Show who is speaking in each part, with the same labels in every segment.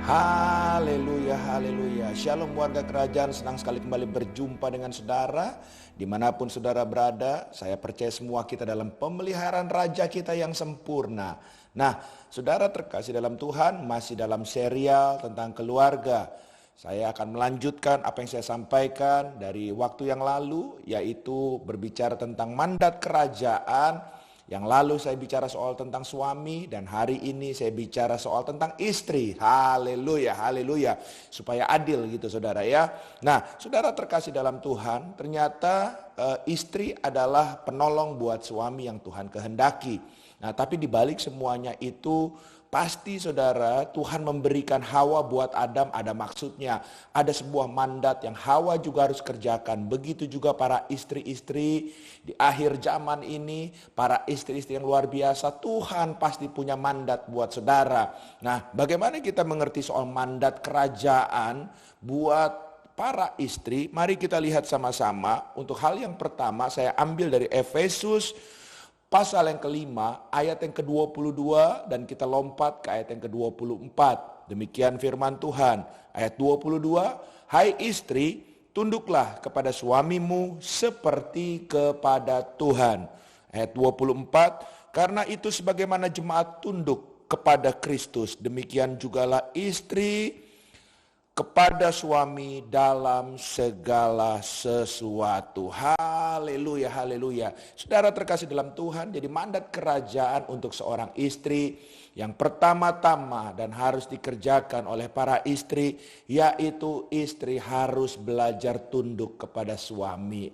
Speaker 1: Haleluya, haleluya. Shalom warga kerajaan, senang sekali kembali berjumpa dengan saudara. Dimanapun saudara berada, saya percaya semua kita dalam pemeliharaan Raja kita yang sempurna. Nah, saudara terkasih dalam Tuhan, masih dalam serial tentang keluarga. Saya akan melanjutkan apa yang saya sampaikan dari waktu yang lalu, yaitu berbicara tentang mandat kerajaan. Yang lalu saya bicara soal tentang suami, dan hari ini saya bicara soal tentang istri. Haleluya, haleluya. Supaya adil gitu saudara ya. Nah, saudara terkasih dalam Tuhan, ternyata istri adalah penolong buat suami yang Tuhan kehendaki. Nah, tapi di balik semuanya itu pasti saudara, Tuhan memberikan Hawa buat Adam, ada maksudnya. Ada sebuah mandat yang Hawa juga harus kerjakan. Begitu juga para istri-istri di akhir zaman ini, para istri-istri yang luar biasa, Tuhan pasti punya mandat buat saudara. Nah, bagaimana kita mengerti soal mandat kerajaan buat para istri? Mari kita lihat sama-sama. Untuk hal yang pertama saya ambil dari Efesus pasal yang kelima, ayat yang ke-22, dan kita lompat ke ayat yang ke-24. Demikian firman Tuhan. Ayat 22, hai istri, tunduklah kepada suamimu seperti kepada Tuhan. Ayat 24, karena itu sebagaimana jemaat tunduk kepada Kristus, demikian jugalah istri kepada suami dalam segala sesuatu. Haleluya, haleluya. Saudara terkasih dalam Tuhan, jadi mandat kerajaan untuk seorang istri yang pertama-tama dan harus dikerjakan oleh para istri, yaitu istri harus belajar tunduk kepada suami.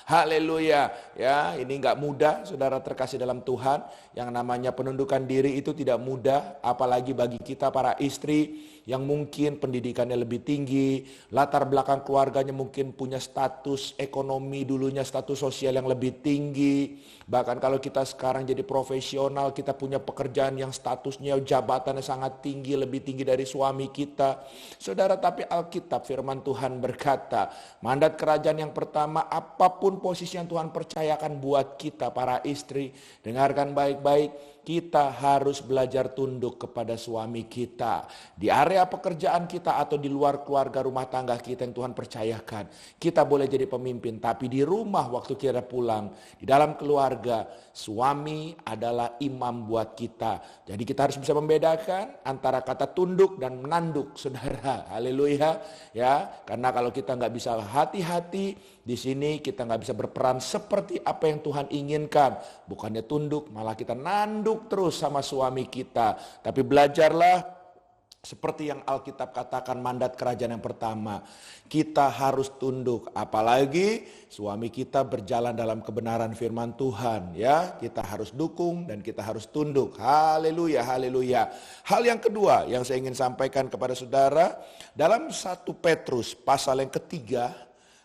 Speaker 1: Haleluya. Ya, ini enggak mudah saudara terkasih dalam Tuhan. Yang namanya penundukan diri itu tidak mudah, apalagi bagi kita para istri yang mungkin pendidikannya lebih tinggi, latar belakang keluarganya mungkin punya status ekonomi dulunya, status sosial yang lebih tinggi. Bahkan kalau kita sekarang jadi profesional, kita punya pekerjaan yang statusnya, jabatannya sangat tinggi, lebih tinggi dari suami kita. Saudara, tapi Alkitab firman Tuhan berkata, mandat kerajaan yang pertama, apapun posisi yang Tuhan percayakan buat kita para istri, dengarkan baik-baik, kita harus belajar tunduk kepada suami kita. Di area pekerjaan kita atau di luar keluarga rumah tangga kita yang Tuhan percayakan, kita boleh jadi pemimpin. Tapi di rumah waktu kita pulang, di dalam keluarga, suami adalah imam buat kita. Jadi kita harus bisa membedakan antara kata tunduk dan menanduk, saudara. Haleluya. Ya, karena kalau kita nggak bisa hati-hati, di sini kita nggak bisa berperan seperti apa yang Tuhan inginkan. Bukannya tunduk, malah kita nanduk terus sama suami kita. Tapi belajarlah seperti yang Alkitab katakan, mandat kerajaan yang pertama, kita harus tunduk, apalagi suami kita berjalan dalam kebenaran firman Tuhan, ya. Kita harus dukung dan kita harus tunduk. Haleluya, haleluya. Hal yang kedua yang saya ingin sampaikan kepada saudara, dalam 1 Petrus pasal yang ketiga,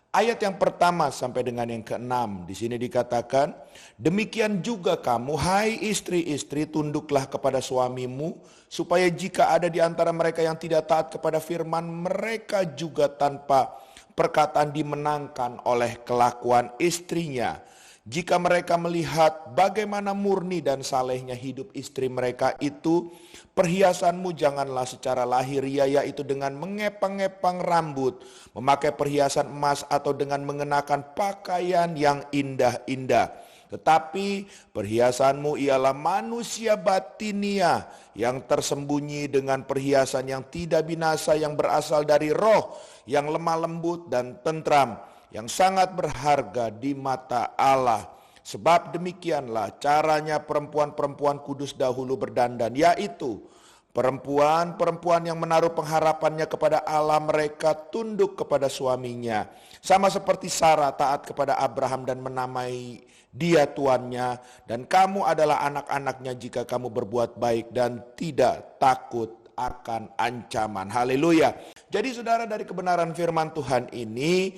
Speaker 1: ayat yang pertama sampai dengan yang ke-6, di sini dikatakan, demikian juga kamu, hai istri-istri, tunduklah kepada suamimu, supaya jika ada di antara mereka yang tidak taat kepada firman, mereka juga tanpa perkataan dimenangkan oleh kelakuan istrinya. Jika mereka melihat bagaimana murni dan salehnya hidup istri mereka itu, perhiasanmu janganlah secara lahiriah, yaitu dengan mengepang-ngepang rambut, memakai perhiasan emas atau dengan mengenakan pakaian yang indah-indah. Tetapi perhiasanmu ialah manusia batinia yang tersembunyi dengan perhiasan yang tidak binasa, yang berasal dari roh yang lemah lembut dan tentram, yang sangat berharga di mata Allah. Sebab demikianlah caranya perempuan-perempuan kudus dahulu berdandan, yaitu perempuan-perempuan yang menaruh pengharapannya kepada Allah, mereka tunduk kepada suaminya. Sama seperti Sarah taat kepada Abraham dan menamai dia tuannya. Dan kamu adalah anak-anaknya jika kamu berbuat baik dan tidak takut akan ancaman. Haleluya. Jadi saudara, dari kebenaran firman Tuhan ini,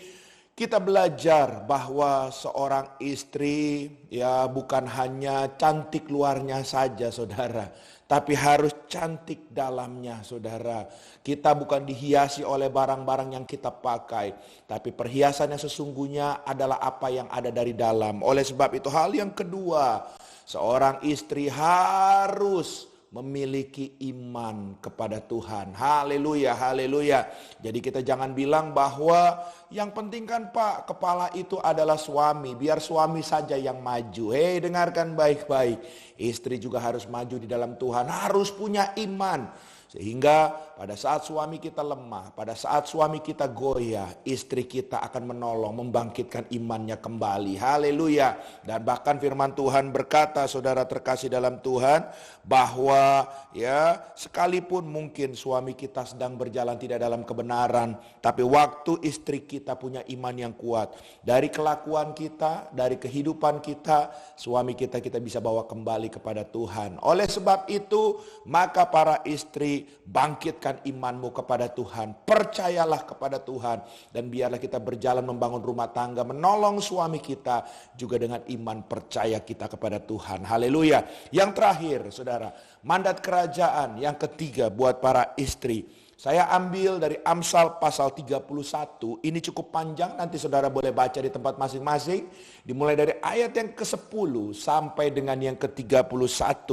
Speaker 1: kita belajar bahwa seorang istri ya bukan hanya cantik luarnya saja saudara, tapi harus cantik dalamnya saudara. Kita bukan dihiasi oleh barang-barang yang kita pakai, tapi perhiasan yang sesungguhnya adalah apa yang ada dari dalam. Oleh sebab itu hal yang kedua, seorang istri harus memiliki iman kepada Tuhan. Haleluya, haleluya. Jadi kita jangan bilang bahwa yang penting kan Pak, kepala itu adalah suami, biar suami saja yang maju. Hei, dengarkan baik-baik. Istri juga harus maju di dalam Tuhan, harus punya iman. Sehingga pada saat suami kita lemah, pada saat suami kita goyah, istri kita akan menolong, membangkitkan imannya kembali. Haleluya. Dan bahkan firman Tuhan berkata, saudara terkasih dalam Tuhan, bahwa ya sekalipun mungkin suami kita sedang berjalan tidak dalam kebenaran, tapi waktu istri kita punya iman yang kuat, dari kelakuan kita, dari kehidupan kita, suami kita bisa bawa kembali kepada Tuhan. Oleh sebab itu, maka para istri, bangkitkan imanmu kepada Tuhan, percayalah kepada Tuhan, dan biarlah kita berjalan membangun rumah tangga, menolong suami kita juga dengan iman percaya kita kepada Tuhan. Haleluya. Yang terakhir, saudara, mandat kerajaan yang ketiga buat para istri. Saya ambil dari Amsal pasal 31, ini cukup panjang, nanti saudara boleh baca di tempat masing-masing. Dimulai dari ayat yang ke-10 sampai dengan yang ke-31.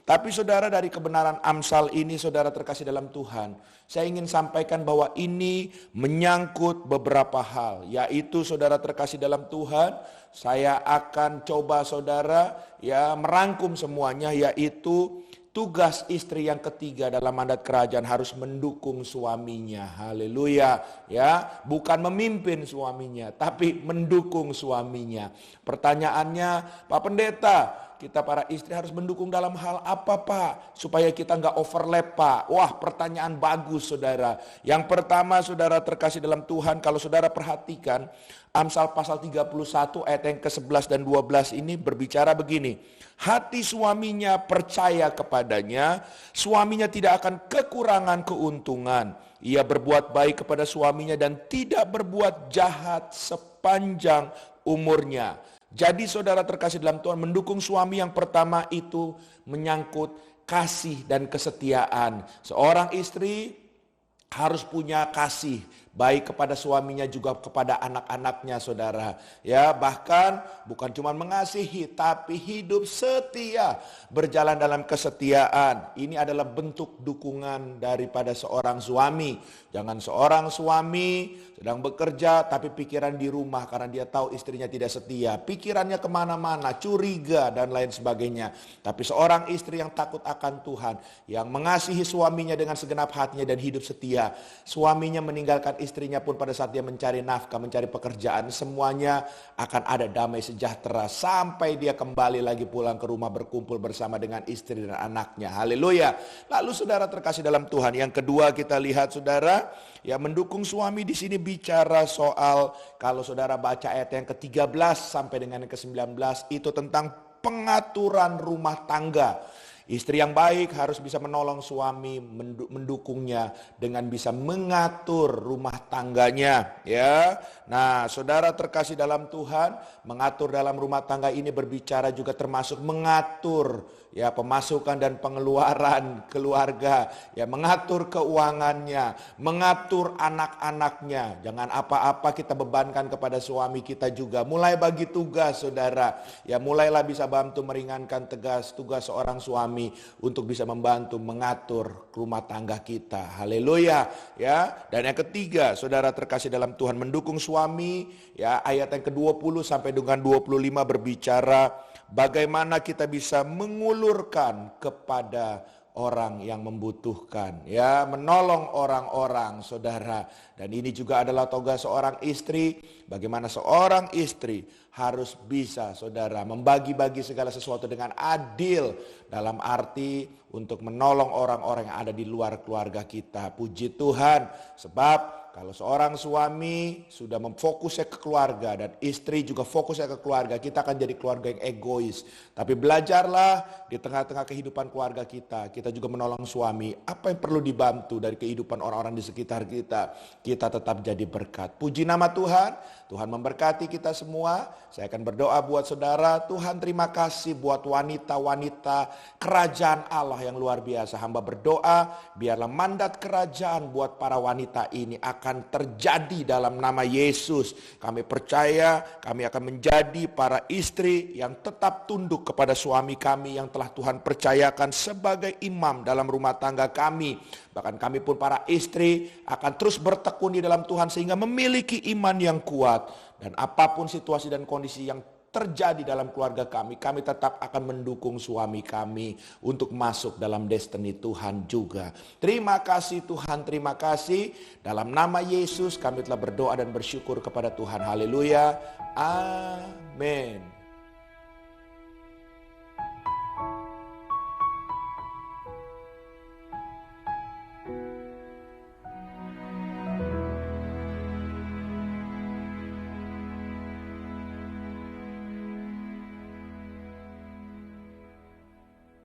Speaker 1: Tapi saudara, dari kebenaran Amsal ini, saudara terkasih dalam Tuhan, saya ingin sampaikan bahwa ini menyangkut beberapa hal. Yaitu saudara terkasih dalam Tuhan, saya akan coba saudara ya merangkum semuanya, yaitu tugas istri yang ketiga dalam mandat kerajaan harus mendukung suaminya. Haleluya. Ya, bukan memimpin suaminya, tapi mendukung suaminya. Pertanyaannya, Pak Pendeta, kita para istri harus mendukung dalam hal apa Pak? Supaya kita nggak overlap Pak. Wah, pertanyaan bagus saudara. Yang pertama, saudara terkasih dalam Tuhan, kalau saudara perhatikan Amsal pasal 31 ayat yang ke-11 dan 12 ini berbicara begini. Hati suaminya percaya kepadanya, suaminya tidak akan kekurangan keuntungan. Ia berbuat baik kepada suaminya dan tidak berbuat jahat sepanjang umurnya. Jadi saudara terkasih dalam Tuhan, mendukung suami yang pertama itu menyangkut kasih dan kesetiaan. Seorang istri harus punya kasih, baik kepada suaminya juga kepada anak-anaknya saudara. Ya, bahkan bukan cuma mengasihi, tapi hidup setia, berjalan dalam kesetiaan. Ini adalah bentuk dukungan daripada seorang suami. Jangan seorang suami sedang bekerja tapi pikiran di rumah karena dia tahu istrinya tidak setia. Pikirannya kemana-mana, curiga dan lain sebagainya. Tapi seorang istri yang takut akan Tuhan, yang mengasihi suaminya dengan segenap hatinya dan hidup setia. Suaminya meninggalkan istrinya pun pada saat dia mencari nafkah, mencari pekerjaan, semuanya akan ada damai sejahtera sampai dia kembali lagi pulang ke rumah berkumpul bersama dengan istri dan anaknya. Haleluya. Lalu saudara terkasih dalam Tuhan, yang kedua kita lihat saudara, ya mendukung suami di sini bicara soal, kalau saudara baca ayat yang ke-13 sampai dengan yang ke-19 itu tentang pengaturan rumah tangga. Istri yang baik harus bisa menolong suami, mendukungnya dengan bisa mengatur rumah tangganya, ya. Nah, saudara terkasih dalam Tuhan, mengatur dalam rumah tangga ini berbicara juga termasuk mengatur ya pemasukan dan pengeluaran keluarga, ya mengatur keuangannya, mengatur anak-anaknya. Jangan apa-apa kita bebankan kepada suami kita juga. Mulai bagi tugas saudara, ya mulailah bisa bantu meringankan tugas seorang suami untuk bisa membantu mengatur rumah tangga kita. Haleluya, ya. Dan yang ketiga, saudara terkasih dalam Tuhan, mendukung suami, ya ayat yang ke-20 sampai dengan 25 berbicara bagaimana kita bisa mengulurkan kepada orang yang membutuhkan, ya menolong orang-orang saudara. Dan ini juga adalah tugas seorang istri, bagaimana seorang istri harus bisa saudara membagi-bagi segala sesuatu dengan adil, dalam arti untuk menolong orang-orang yang ada di luar keluarga kita. Puji Tuhan, sebab kalau seorang suami sudah memfokusnya ke keluarga dan istri juga fokusnya ke keluarga, kita akan jadi keluarga yang egois. Tapi belajarlah di tengah-tengah kehidupan keluarga kita juga menolong suami. Apa yang perlu dibantu dari kehidupan orang-orang di sekitar kita, kita tetap jadi berkat. Puji nama Tuhan, Tuhan memberkati kita semua. saya akan berdoa buat saudara. Tuhan, terima kasih buat wanita-wanita kerajaan Allah yang luar biasa. Hamba berdoa biarlah mandat kerajaan buat para wanita ini akan terjadi dalam nama Yesus. Kami percaya kami akan menjadi para istri yang tetap tunduk kepada suami kami yang telah Tuhan percayakan sebagai imam dalam rumah tangga kami. Bahkan kami pun para istri akan terus bertekun di dalam Tuhan sehingga memiliki iman yang kuat. Dan apapun situasi dan kondisi yang terjadi dalam keluarga kami tetap akan mendukung suami kami untuk masuk dalam destiny Tuhan juga. Terima kasih Tuhan, terima kasih. Dalam nama Yesus kami telah berdoa dan bersyukur kepada Tuhan. Haleluya. Amin.